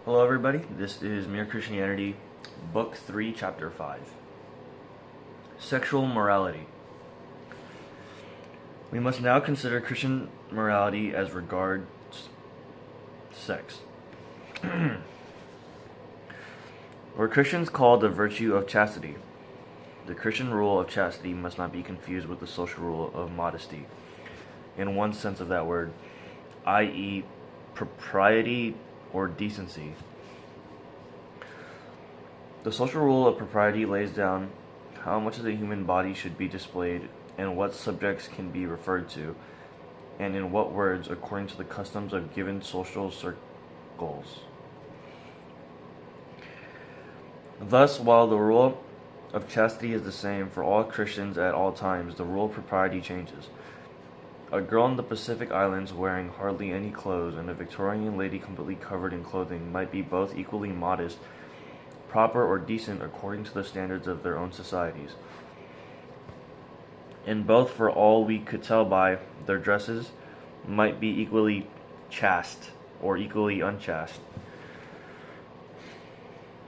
Hello, everybody. This is Mere Christianity, Book 3, Chapter 5. Sexual Morality. We must now consider Christian morality as regards sex. What Christians call the virtue of chastity. The Christian rule of chastity must not be confused with the social rule of modesty, in one sense of that word, i.e., propriety or decency. The social rule of propriety lays down how much of the human body should be displayed and what subjects can be referred to, and in what words according to the customs of given social circles. Thus, while the rule of chastity is the same for all Christians at all times, the rule of propriety changes. A girl in the Pacific Islands wearing hardly any clothes and a Victorian lady completely covered in clothing might be both equally modest, proper, or decent according to the standards of their own societies. And both, for all we could tell by their dresses, might be equally chaste or equally unchaste.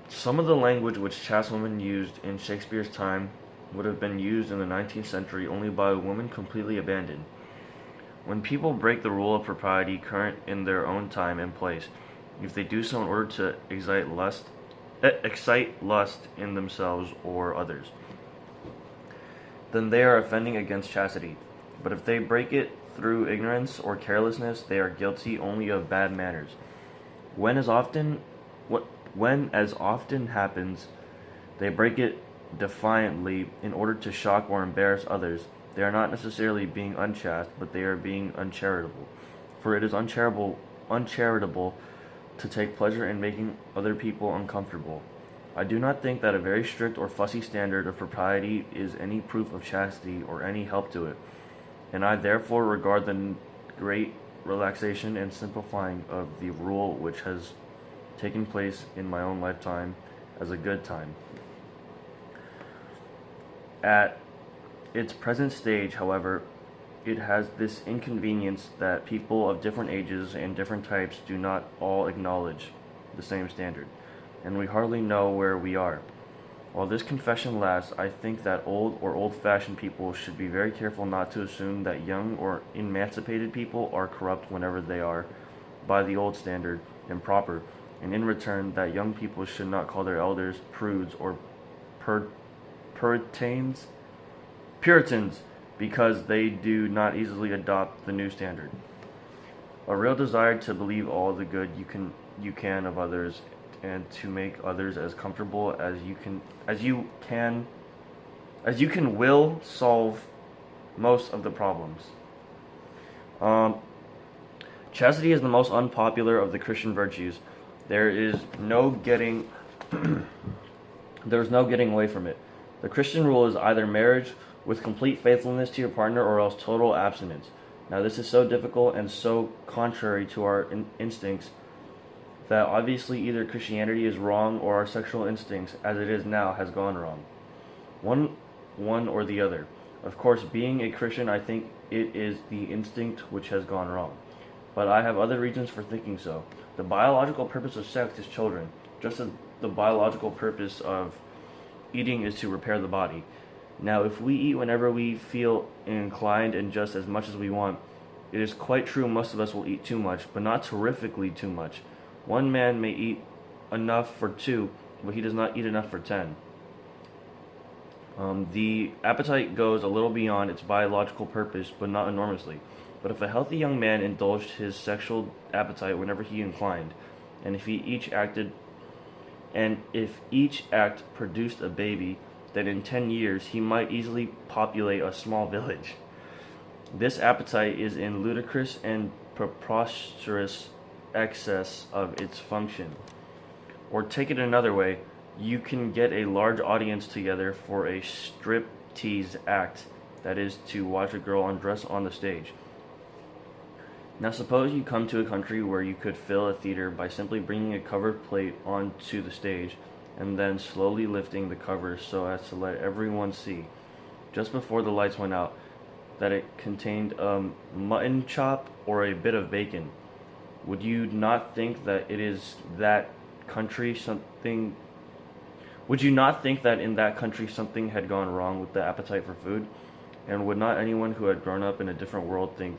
Some of the language which chaste women used in Shakespeare's time would have been used in the 19th century only by women completely abandoned. When people break the rule of propriety current in their own time and place, if they do so in order to excite lust in themselves or others, then they are offending against chastity. But if they break it through ignorance or carelessness, they are guilty only of bad manners. When as often happens, they break it defiantly in order to shock or embarrass others, they are not necessarily being unchaste, but they are being uncharitable. For it is uncharitable to take pleasure in making other people uncomfortable. I do not think that a very strict or fussy standard of propriety is any proof of chastity or any help to it, and I therefore regard the great relaxation and simplifying of the rule which has taken place in my own lifetime as a good time. At its present stage, however, it has this inconvenience that people of different ages and different types do not all acknowledge the same standard, and we hardly know where we are. While this confession lasts, I think that old or old-fashioned people should be very careful not to assume that young or emancipated people are corrupt whenever they are, by the old standard, improper, and in return that young people should not call their elders prudes or Puritans, because they do not easily adopt the new standard. A real desire to believe all the good you can of others, and to make others as comfortable as you can will solve most of the problems. Chastity is the most unpopular of the Christian virtues. There is no getting away from it. The Christian rule is either marriage with complete faithfulness to your partner or else total abstinence. Now this is so difficult and so contrary to our instincts that obviously either Christianity is wrong or our sexual instincts, as it is now, has gone wrong. One or the other. Of course, being a Christian, I think it is the instinct which has gone wrong. But I have other reasons for thinking so. The biological purpose of sex is children, just as the biological purpose of eating is to repair the body. Now, if we eat whenever we feel inclined and just as much as we want, it is quite true most of us will eat too much, but not terrifically too much. One man may eat enough for 2, but he does not eat enough for 10. The appetite goes a little beyond its biological purpose, but not enormously. But if a healthy young man indulged his sexual appetite whenever he inclined, and if each act produced a baby, then in 10 years he might easily populate a small village. This appetite is in ludicrous and preposterous excess of its function. Or take it another way, you can get a large audience together for a striptease act, that is, to watch a girl undress on the stage. Now suppose you come to a country where you could fill a theater by simply bringing a covered plate onto the stage and then slowly lifting the cover so as to let everyone see, just before the lights went out, that it contained a mutton chop or a bit of bacon. Would you not think that it is that country something would you not think that in that country something had gone wrong with the appetite for food? And would not anyone who had grown up in a different world think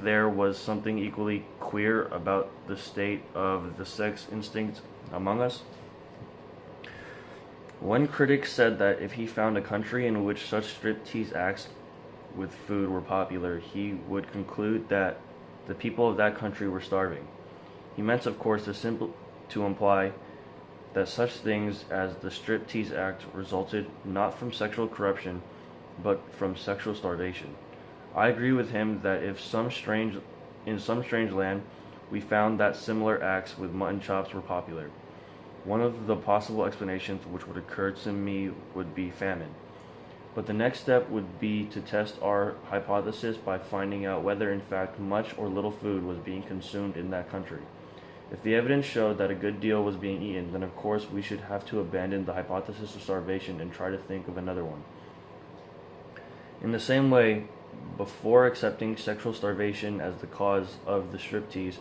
there was something equally queer about the state of the sex instinct among us? One critic said that if he found a country in which such striptease acts with food were popular, he would conclude that the people of that country were starving. He meant, of course, to imply that such things as the Striptease Act resulted not from sexual corruption, but from sexual starvation. I agree with him that if in some strange land we found that similar acts with mutton chops were popular, one of the possible explanations which would occur to me would be famine. But the next step would be to test our hypothesis by finding out whether in fact much or little food was being consumed in that country. If the evidence showed that a good deal was being eaten, then of course we should have to abandon the hypothesis of starvation and try to think of another one. In the same way, before accepting sexual starvation as the cause of the striptease,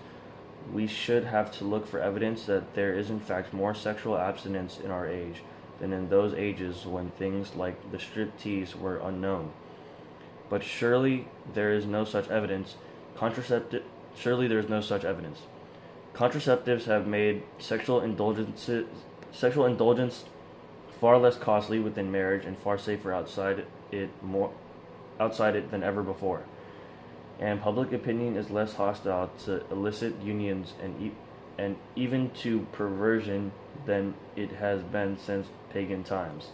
we should have to look for evidence that there is in fact more sexual abstinence in our age than in those ages when things like the striptease were unknown. But surely there is no such evidence. Surely there is no such evidence. Contraceptives have made sexual indulgence far less costly within marriage and far safer outside it than ever before. And public opinion is less hostile to illicit unions and even to perversion than it has been since pagan times.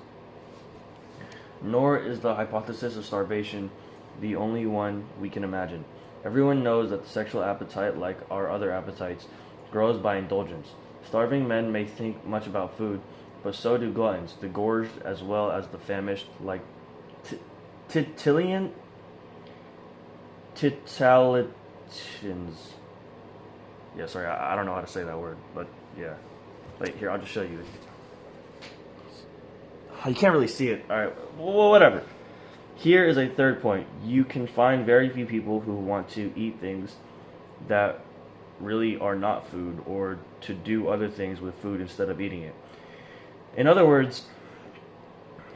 Nor is the hypothesis of starvation the only one we can imagine. Everyone knows that the sexual appetite, like our other appetites, grows by indulgence. Starving men may think much about food, but so do gluttons, the gorged as well as the famished, like Titalians. Yeah, sorry, I don't know how to say that word, but yeah. Wait, here, I'll just show you. You can't really see it. Alright, well, whatever. Here is a third point. You can find very few people who want to eat things that really are not food, or to do other things with food instead of eating it. In other words,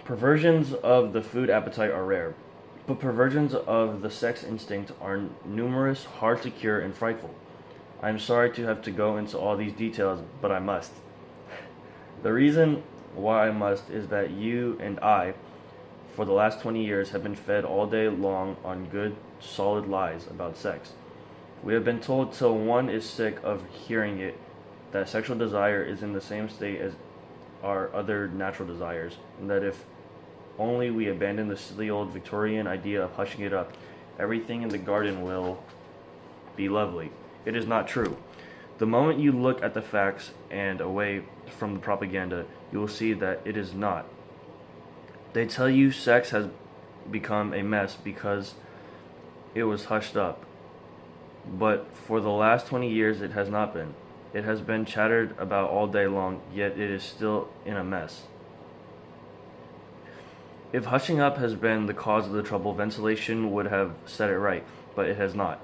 perversions of the food appetite are rare, but perversions of the sex instinct are numerous, hard to cure, and frightful. I am sorry to have to go into all these details, but I must. The reason why I must is that you and I, for the last 20 years, have been fed all day long on good, solid lies about sex. We have been told till one is sick of hearing it that sexual desire is in the same state as our other natural desires, and that if only we abandon the silly old Victorian idea of hushing it up, everything in the garden will be lovely. It is not true. The moment you look at the facts and away from the propaganda, you will see that it is not. They tell you sex has become a mess because it was hushed up. But for the last 20 years it has not been. It has been chattered about all day long, yet it is still in a mess. If hushing up has been the cause of the trouble, ventilation would have set it right, but it has not.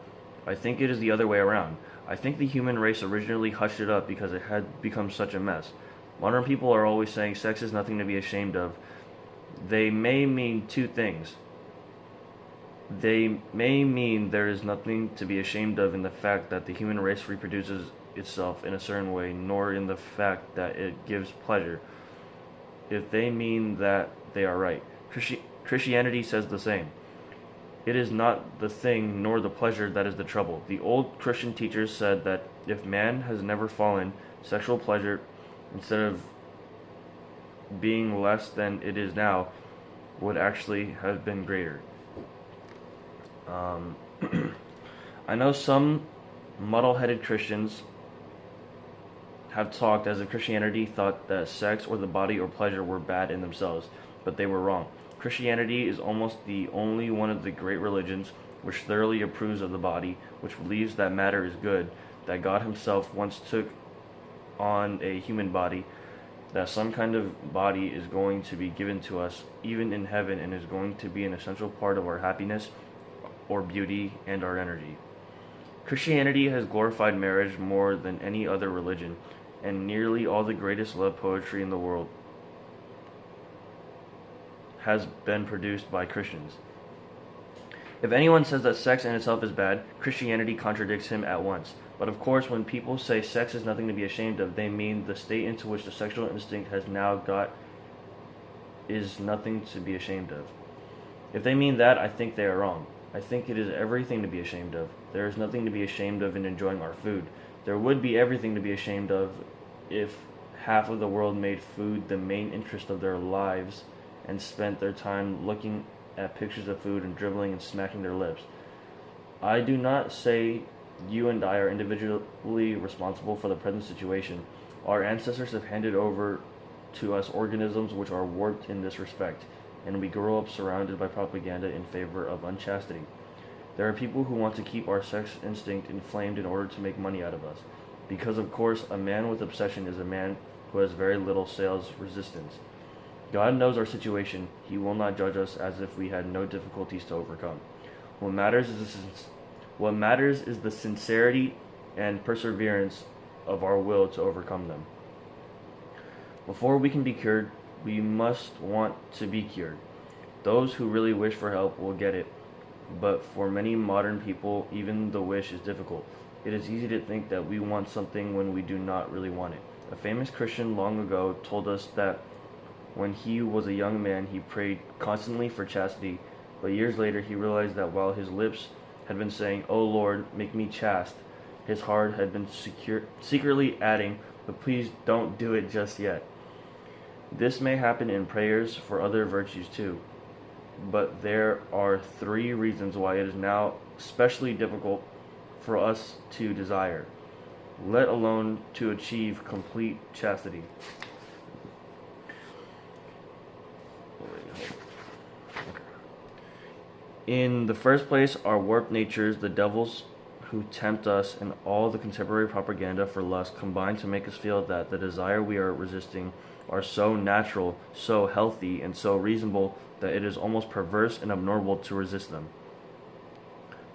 I think it is the other way around. I think the human race originally hushed it up because it had become such a mess. Modern people are always saying sex is nothing to be ashamed of. They may mean two things. They may mean there is nothing to be ashamed of in the fact that the human race reproduces itself in a certain way, nor in the fact that it gives pleasure. If they mean that, they are right. Christianity says the same. It is not the thing nor the pleasure that is the trouble. The old Christian teachers said that if man has never fallen, sexual pleasure, instead of being less than it is now, would actually have been greater. I know some muddle-headed Christians have talked as if Christianity thought that sex or the body or pleasure were bad in themselves, but they were wrong. Christianity is almost the only one of the great religions which thoroughly approves of the body, which believes that matter is good, that God himself once took on a human body, that some kind of body is going to be given to us even in heaven and is going to be an essential part of our happiness or beauty and our energy. Christianity has glorified marriage more than any other religion. and nearly all the greatest love poetry in the world has been produced by Christians. If anyone says that sex in itself is bad, Christianity contradicts him at once. But of course, when people say sex is nothing to be ashamed of, they mean the state into which the sexual instinct has now got is nothing to be ashamed of. If they mean that, I think they are wrong. I think it is everything to be ashamed of. There is nothing to be ashamed of in enjoying our food. There would be everything to be ashamed of if half of the world made food the main interest of their lives and spent their time looking at pictures of food and dribbling and smacking their lips. I do not say you and I are individually responsible for the present situation. Our ancestors have handed over to us organisms which are warped in this respect, and we grow up surrounded by propaganda in favor of unchastity. There are people who want to keep our sex instinct inflamed in order to make money out of us, because of course a man with obsession is a man who has very little sales resistance. God knows our situation. He will not judge us as if we had no difficulties to overcome. What matters is the sincerity and perseverance of our will to overcome them. Before we can be cured, we must want to be cured. Those who really wish for help will get it, but for many modern people, even the wish is difficult. It is easy to think that we want something when we do not really want it. A famous Christian long ago told us that when he was a young man, he prayed constantly for chastity, but years later he realized that while his lips had been saying, "Oh Lord, make me chaste," his heart had been secretly adding, "But please don't do it just yet." This may happen in prayers for other virtues too, but there are 3 reasons why it is now especially difficult for us to desire, let alone to achieve complete chastity. In the first place, our warped natures, the devils who tempt us, and all the contemporary propaganda for lust combine to make us feel that the desire we are resisting are so natural, so healthy, and so reasonable that it is almost perverse and abnormal to resist them.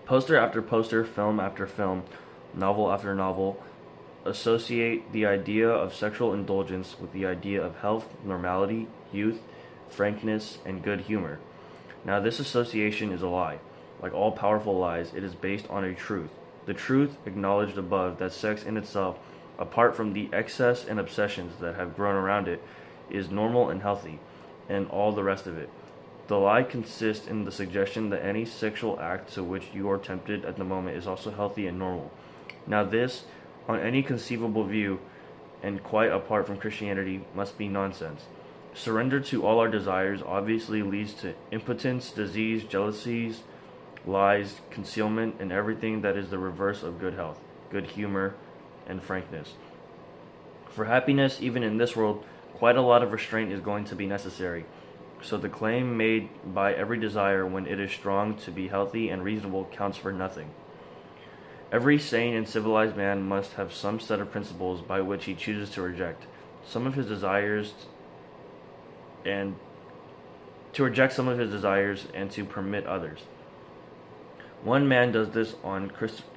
Poster after poster, film after film, novel after novel associate the idea of sexual indulgence with the idea of health, normality, youth, frankness, and good humor. Now, this association is a lie. Like all powerful lies, it is based on a truth. The truth, acknowledged above, that sex in itself, apart from the excess and obsessions that have grown around it, is normal and healthy, and all the rest of it. The lie consists in the suggestion that any sexual act to which you are tempted at the moment is also healthy and normal. Now this, on any conceivable view, and quite apart from Christianity, must be nonsense. Surrender to all our desires obviously leads to impotence, disease, jealousies, lies, concealment, and everything that is the reverse of good health, good humor, and frankness. For happiness, even in this world, quite a lot of restraint is going to be necessary. So the claim made by every desire when it is strong to be healthy and reasonable counts for nothing. Every sane and civilized man must have some set of principles by which he chooses to reject some of his desires and to permit others. One man does this on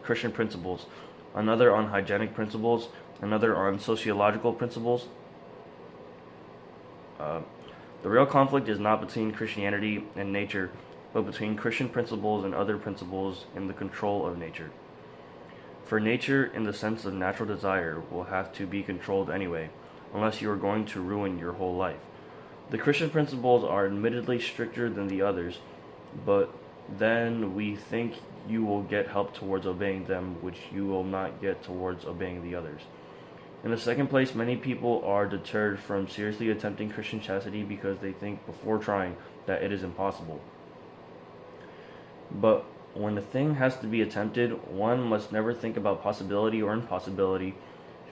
Christian principles, another on hygienic principles, another on sociological principles. The real conflict is not between Christianity and nature, but between Christian principles and other principles in the control of nature. For nature, in the sense of natural desire, will have to be controlled anyway, unless you are going to ruin your whole life. The Christian principles are admittedly stricter than the others, but then we think you will get help towards obeying them, which you will not get towards obeying the others. In the second place, many people are deterred from seriously attempting Christian chastity because they think before trying that it is impossible. But when the thing has to be attempted, one must never think about possibility or impossibility.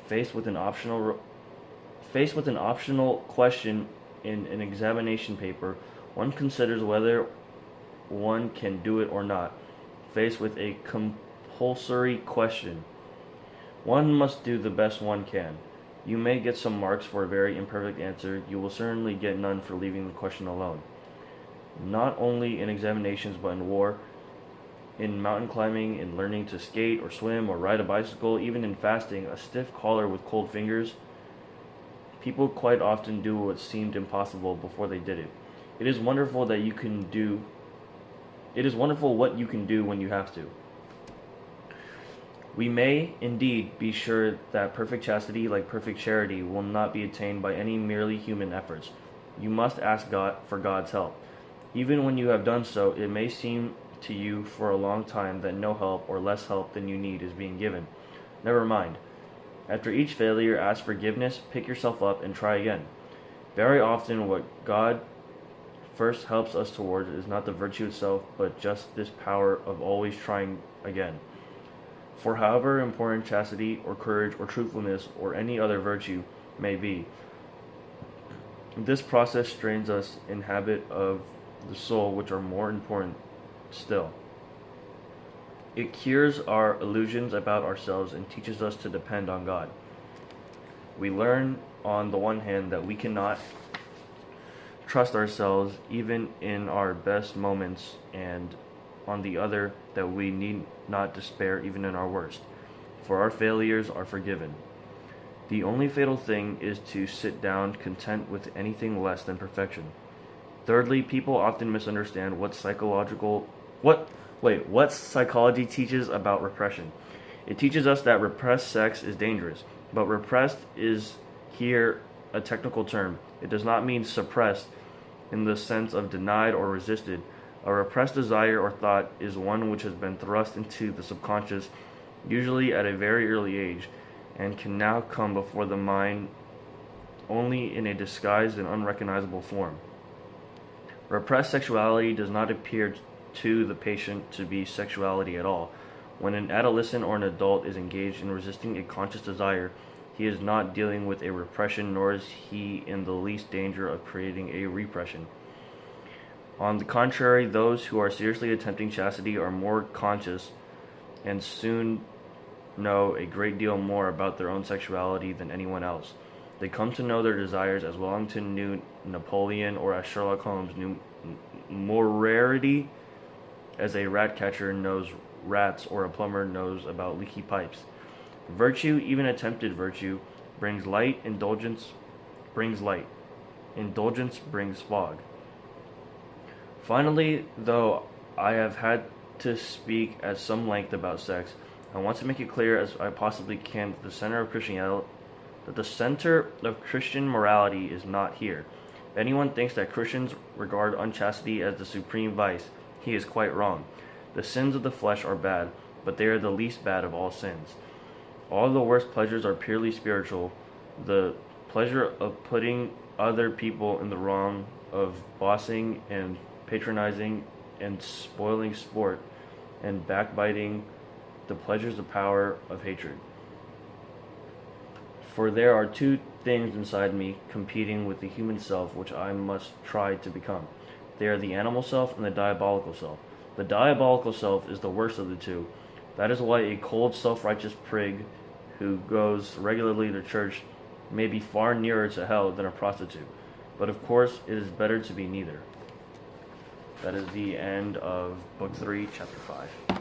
Faced with an optional question in an examination paper, one considers whether one can do it or not. Faced with a compulsory question, one must do the best one can. You may get some marks for a very imperfect answer. You will certainly get none for leaving the question alone. Not only in examinations but in war, In mountain climbing, in learning to skate or swim or ride a bicycle, even in fasting, a stiff collar with cold fingers, people quite often do what seemed impossible before they did it. It is wonderful what you can do when you have to. We may, indeed, be sure that perfect chastity, like perfect charity, will not be attained by any merely human efforts. You must ask God for God's help. Even when you have done so, it may seem to you for a long time that no help or less help than you need is being given. Never mind. After each failure, ask forgiveness, pick yourself up, and try again. Very often, what God first helps us towards is not the virtue itself, but just this power of always trying again. For however important chastity or courage or truthfulness or any other virtue may be, this process strains us in habit of the soul, which are more important still. It cures our illusions about ourselves and teaches us to depend on God. We learn, on the one hand, that we cannot trust ourselves even in our best moments, and on the other, that we need not despair even in our worst, for our failures are forgiven. The only fatal thing is to sit down content with anything less than perfection. Thirdly, people often misunderstand what psychology teaches about repression. It teaches us that repressed sex is dangerous, but repressed is here a technical term. It does not mean suppressed in the sense of denied or resisted. A repressed desire or thought is one which has been thrust into the subconscious, usually at a very early age, and can now come before the mind only in a disguised and unrecognizable form. Repressed sexuality does not appear to the patient to be sexuality at all. When an adolescent or an adult is engaged in resisting a conscious desire, he is not dealing with a repression, nor is he in the least danger of creating a repression. On the contrary, those who are seriously attempting chastity are more conscious and soon know a great deal more about their own sexuality than anyone else. They come to know their desires as Wellington knew Napoleon, or as Sherlock Holmes knew Moriarty, as a rat catcher knows rats, or a plumber knows about leaky pipes. Virtue, even attempted virtue, brings light. Indulgence brings fog. Finally, though I have had to speak at some length about sex, I want to make it clear as I possibly can that the center of Christian morality is not here. If anyone thinks that Christians regard unchastity as the supreme vice, he is quite wrong. The sins of the flesh are bad, but they are the least bad of all sins. All the worst pleasures are purely spiritual. The pleasure of putting other people in the wrong, of bossing and patronizing and spoiling sport, and backbiting, the pleasures of power of hatred. For there are two things inside me competing with the human self which I must try to become. They are the animal self and the diabolical self. The diabolical self is the worst of the two. That is why a cold, self-righteous prig who goes regularly to church may be far nearer to hell than a prostitute. But of course, it is better to be neither. That is the end of Book 3, Chapter 5.